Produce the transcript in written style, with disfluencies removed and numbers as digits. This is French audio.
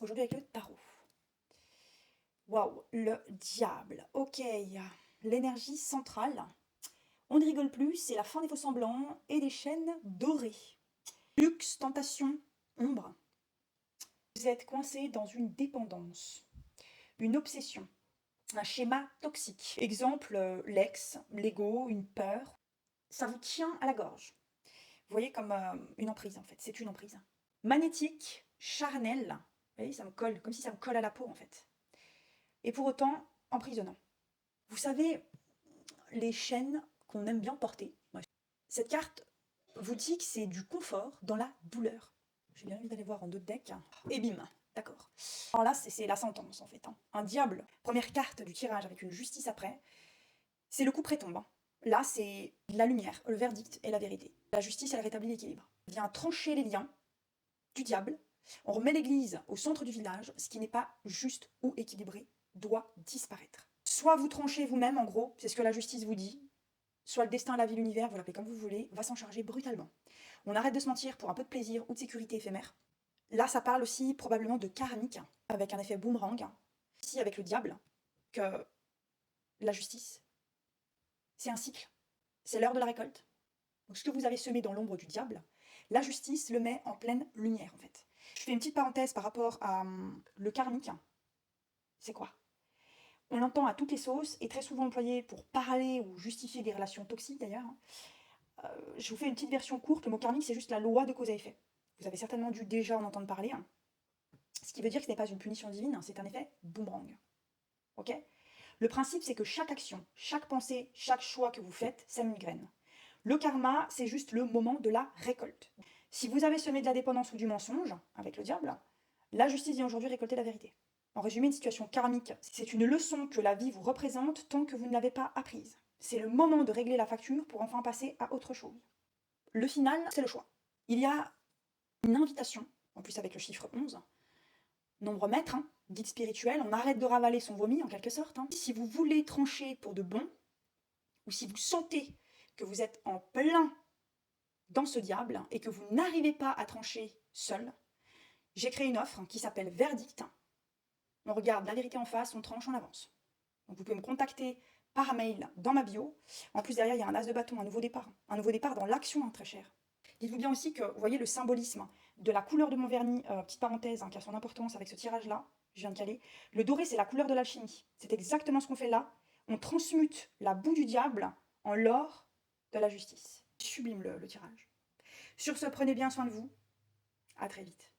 aujourd'hui avec le tarot. Waouh, le diable. Ok, l'énergie centrale. On ne rigole plus, c'est la fin des faux-semblants et des chaînes dorées. Luxe, tentation, ombre. Vous êtes coincé dans une dépendance, une obsession, un schéma toxique. Exemple, l'ex, l'ego, une peur. Ça vous tient à la gorge. Vous voyez comme une emprise en fait, c'est une emprise. Magnétique, charnel, vous voyez, ça me colle, comme si ça me colle à la peau en fait. Et pour autant, emprisonnant. Vous savez, les chaînes qu'on aime bien porter. Cette carte vous dit que c'est du confort dans la douleur. J'ai bien envie d'aller voir en d'autres decks. Et bim, d'accord. Alors là, c'est la sentence en fait. Un diable, première carte du tirage avec une justice après, c'est le coup près tombe. Là, c'est la lumière, le verdict et la vérité. La justice, elle rétablit l'équilibre. Vient trancher les liens du diable. On remet l'église au centre du village. Ce qui n'est pas juste ou équilibré doit disparaître. Soit vous tranchez vous-même, en gros, c'est ce que la justice vous dit, soit le destin, la vie, l'univers, vous l'appelez comme vous voulez, va s'en charger brutalement. On arrête de se mentir pour un peu de plaisir ou de sécurité éphémère. Là, ça parle aussi probablement de karmique, avec un effet boomerang, ici avec le diable, que la justice, c'est un cycle, c'est l'heure de la récolte. Donc ce que vous avez semé dans l'ombre du diable, la justice le met en pleine lumière en fait. Je fais une petite parenthèse par rapport à le karmique. C'est quoi? On l'entend à toutes les sauces et très souvent employé pour parler ou justifier des relations toxiques d'ailleurs. Je vous fais une petite version courte. Le mot karmique, c'est juste la loi de cause à effet. Vous avez certainement dû déjà en entendre parler. Ce qui veut dire que ce n'est pas une punition divine, c'est un effet boomerang. Ok? Le principe, c'est que chaque action, chaque pensée, chaque choix que vous faites sème une graine. Le karma, c'est juste le moment de la récolte. Si vous avez semé de la dépendance ou du mensonge, avec le diable, la justice vient aujourd'hui récolter la vérité. En résumé, une situation karmique, c'est une leçon que la vie vous représente tant que vous ne l'avez pas apprise. C'est le moment de régler la facture pour enfin passer à autre chose. Le final, c'est le choix. Il y a une invitation, en plus avec le chiffre 11, nombre maître, guide spirituel, on arrête de ravaler son vomi en quelque sorte. Si vous voulez trancher pour de bon, ou si vous sentez que vous êtes en plein dans ce diable et que vous n'arrivez pas à trancher seul, j'ai créé une offre qui s'appelle Verdict. On regarde la vérité en face, on tranche, on avance. Donc vous pouvez me contacter par mail dans ma bio. En plus derrière il y a un as de bâton, un nouveau départ dans l'action, très cher. Dites-vous bien aussi que vous voyez le symbolisme de la couleur de mon vernis, petite parenthèse qui a son importance avec ce tirage là, je viens de caler. Le doré c'est la couleur de l'alchimie, c'est exactement ce qu'on fait là. On transmute la boue du diable en l'or de la justice. Sublime le tirage. Sur ce, prenez bien soin de vous, à très vite.